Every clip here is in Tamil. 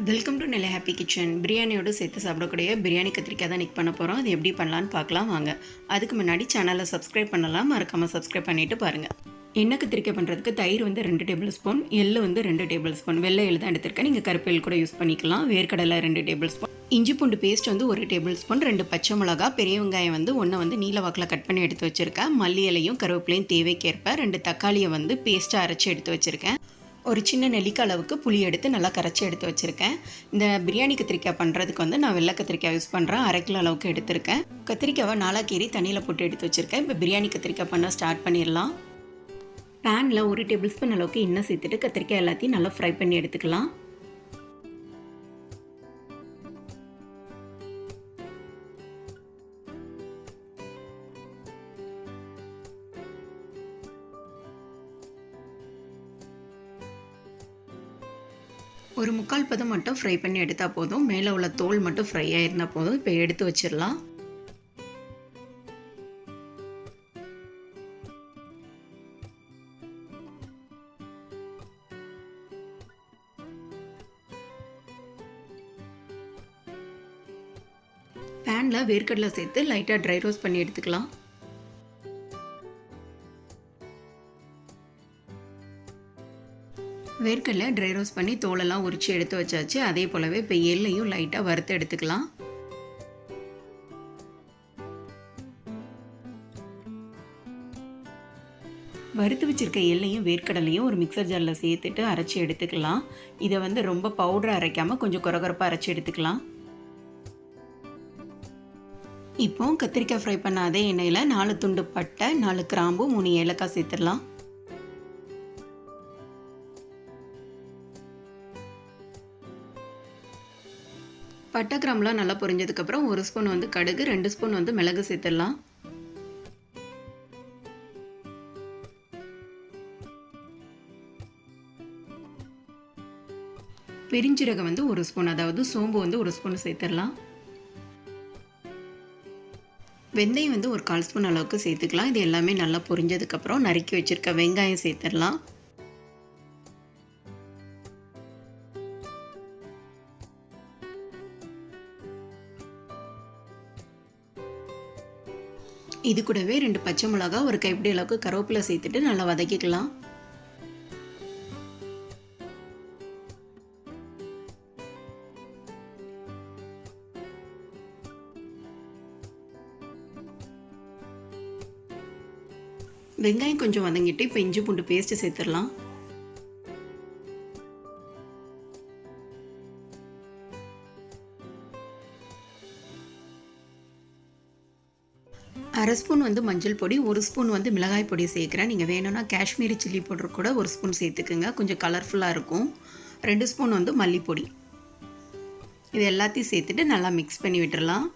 Welcome to Nellai happy kitchen. பிரியாணியோடு சேர்த்து சாப்பிடக்கூடிய பிரியாணி கத்திரிக்காய் தான் இன்றைக்கி பண்ண போகிறோம். அது எப்படி பண்ணலான்னு பார்க்கலாம் வாங்க. அதுக்கு முன்னாடி சேனலை சப்ஸ்கிரைப் பண்ணலாம், மறக்காமல் சப்ஸ்கிரைப் பண்ணிவிட்டு பாருங்கள். எண்ணெய் கத்திரிக்காய் பண்ணுறதுக்கு தயிர் 2 டேபிள் ஸ்பூன், எள்ளு 2 டேபிள் ஸ்பூன், வெள்ளை எள்ளு தான் எடுத்திருக்கேன். நீங்கள் கருப்பு எள் கூட யூஸ் பண்ணிக்கலாம். வேர்க்கடலை 2 டேபிள் ஸ்பூன், இஞ்சி பூண்டு பேஸ்ட் 1 டேபிள் ஸ்பூன், 2 பச்சை மிளகா, பெரிய வெங்காயம் ஒன்று நீல வாக்கில் கட் பண்ணி எடுத்து வச்சுருக்கேன். மல்லி இலையும் கருவேப்பிலையும் தேவைக்கேற்ப, 2 தக்காளியை பேஸ்ட்டாக அரைச்சி எடுத்து வச்சுருக்கேன். ஒரு சின்ன நெல்லிக்காய் அளவுக்கு புளி எடுத்து நல்லா கரைச்சி எடுத்து வச்சுருக்கேன். இந்த பிரியாணி கத்திரிக்காய் பண்ணுறதுக்கு நான் வெள்ளை கத்திரிக்காய் யூஸ் பண்ணுறேன். 1/2 கிலோ அளவுக்கு எடுத்திருக்கேன். கத்திரிக்காவை 4 கீரி தண்ணியில் போட்டு எடுத்து வச்சுருக்கேன். இப்போ பிரியாணி கத்திரிக்காய் பண்ண ஸ்டார்ட் பண்ணிடலாம். பேனில் 1 டேபிள் ஸ்பூன் அளவுக்கு எண்ணெய் சேர்த்துட்டு கத்திரிக்காய் எல்லாத்தையும் நல்லா ஃப்ரை பண்ணி எடுத்துக்கலாம். ஒரு 3/4 பதம் மட்டும் ஃப்ரை பண்ணி எடுத்தால் போதும். மேலே உள்ள தோல் மட்டும் ஃப்ரை ஆகிருந்தால் போதும். இப்போ எடுத்து வச்சிடலாம். பேனில் வேர்க்கடலை சேர்த்து லைட்டாக ட்ரை ரோஸ்ட் பண்ணி எடுத்துக்கலாம். வேர்க்கடலை ட்ரை ரோஸ்ட் பண்ணி தோலெல்லாம் உரித்து எடுத்து வச்சாச்சு. அதே போலவே இப்போ எள்ளையும் லைட்டாக வறுத்து எடுத்துக்கலாம். வறுத்து வச்சுருக்க எள்ளையும் வேர்க்கடலையும் ஒரு மிக்சர் ஜாரில் சேர்த்துட்டு அரைச்சி எடுத்துக்கலாம். இதை ரொம்ப பவுடர் அரைக்காமல் கொஞ்சம் கொரகொரப்பாக அரைச்சி எடுத்துக்கலாம். இப்போ கத்திரிக்காய் ஃப்ரை பண்ண அதே எண்ணெயில் 4 துண்டு பட்டை, 4 கிராம்பு, 3 ஏலக்காய் சேர்த்துடலாம். பட்டை கிராம்புலாம் நல்லா பொரிஞ்சதுக்கப்புறம் 1 ஸ்பூன் கடுகு, 2 ஸ்பூன் மிளகு சேர்த்துடலாம். பெருஞ்சீரகம் 1 ஸ்பூன், அதாவது சோம்பு 1 ஸ்பூன் சேர்த்துடலாம். வெந்தயம் 1/4 ஸ்பூன் அளவுக்கு சேர்த்துக்கலாம். இது எல்லாமே நல்லா பொரிஞ்சதுக்கப்புறம் நறுக்கி வச்சுருக்க வெங்காயம் சேர்த்துடலாம். இது கூடவே 2 பச்சை மிளகா, ஒரு கைப்பிடி அளவுக்கு கருவேப்பிலை சேர்த்துட்டு நல்லா வதக்கிக்கலாம். வெங்காயம் கொஞ்சம் வதங்கிட்டு இப்போ இஞ்சி பூண்டு பேஸ்ட் சேர்த்துடலாம். அரை ஸ்பூன் மஞ்சள் பொடி, 1 ஸ்பூன் மிளகாய் பொடி சேர்க்குறேன். நீங்கள் வேணும்னா காஷ்மீரி சில்லி பவுடர் கூட 1 ஸ்பூன் சேர்த்துக்குங்க, கொஞ்சம் கலர்ஃபுல்லாக இருக்கும். 2 ஸ்பூன் மல்லிப்பொடி. இது எல்லாத்தையும் சேர்த்துட்டு நல்லா மிக்ஸ் பண்ணி விட்டுடலாம்.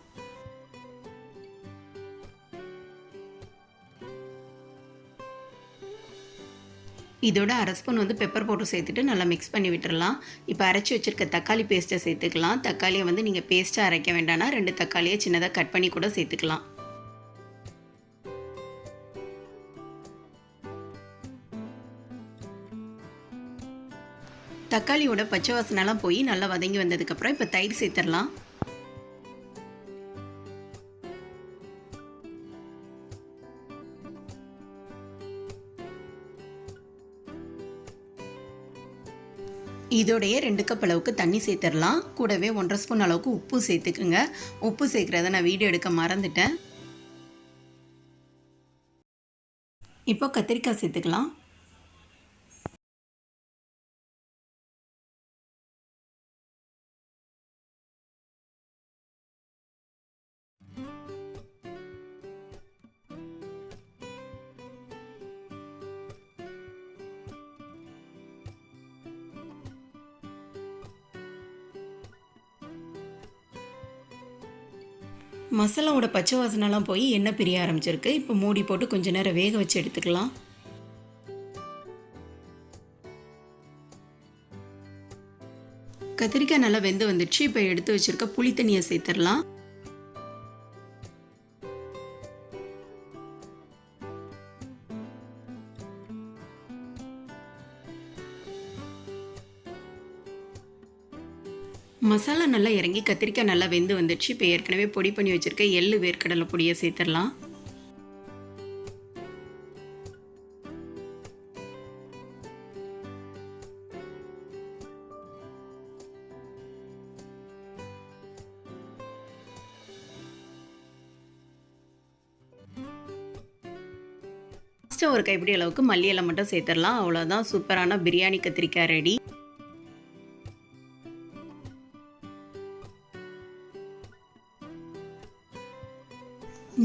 இதோட அரை ஸ்பூன் பெப்பர் பவுடர் சேர்த்துட்டு நல்லா மிக்ஸ் பண்ணி விட்டுடலாம். இப்போ அரைச்சி வச்சுருக்க தக்காளி பேஸ்ட்டை சேர்த்துக்கலாம். தக்காளியை நீங்கள் பேஸ்ட்டாக அரைக்க வேண்டாம்னா 2 தக்காளியை சின்னதாக கட் பண்ணி கூட சேர்த்துக்கலாம். தக்காளியோட பச்சை வாசனைலாம் போய் நல்லா வதங்கி வந்ததுக்கப்புறம் இப்போ தயிர் சேர்த்துடலாம். இதோடைய 2 கப் அளவுக்கு தண்ணி சேர்த்துடலாம். கூடவே 1/2 ஸ்பூன் அளவுக்கு உப்பு சேர்த்துக்குங்க. உப்பு சேர்க்குறத நான் வீடியோ எடுக்க மறந்துட்டேன். இப்போ கத்திரிக்காய் சேர்த்துக்கலாம். மசாலாவோட பச்சை வாசனைலாம் போய் எண்ணெய் பிரிய ஆரம்பிச்சிருக்கு. இப்போ மூடி போட்டு கொஞ்ச நேரம் வேக வச்சு எடுத்துக்கலாம். கத்திரிக்காய் நல்லா வெந்து வந்துடுச்சு. இப்போ எடுத்து வச்சிருக்க புளி தண்ணியை சேர்த்துடலாம். மசாலா நல்லா இறங்கி கத்திரிக்காய் நல்லா வெந்து வந்துடுச்சு. இப்போ ஏற்கனவே பொடி பண்ணி வச்சுருக்க எள்ளு வேர்க்கடலை பொடியை சேர்த்துடலாம். ஒரு கைப்பிடி அளவுக்கு மல்லி இலை மட்டும் சேர்த்துடலாம். அவ்வளோதான், சூப்பரான பிரியாணி கத்திரிக்காய் ரெடி.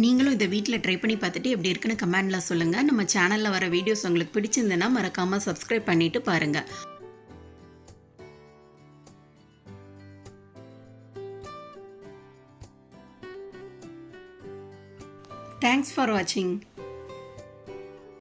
நீங்களும் இதை வீட்டில் ட்ரை பண்ணி பார்த்துட்டு எப்படி இருக்குன்னு கமெண்டில் சொல்லுங்கள். நம்ம சேனலில் வர வீடியோஸ் உங்களுக்கு பிடிச்சிருந்ததுன்னா மறக்காமல் சப்ஸ்கிரைப் பண்ணிவிட்டு பாருங்கள். தேங்க்ஸ் ஃபார் வாட்சிங்.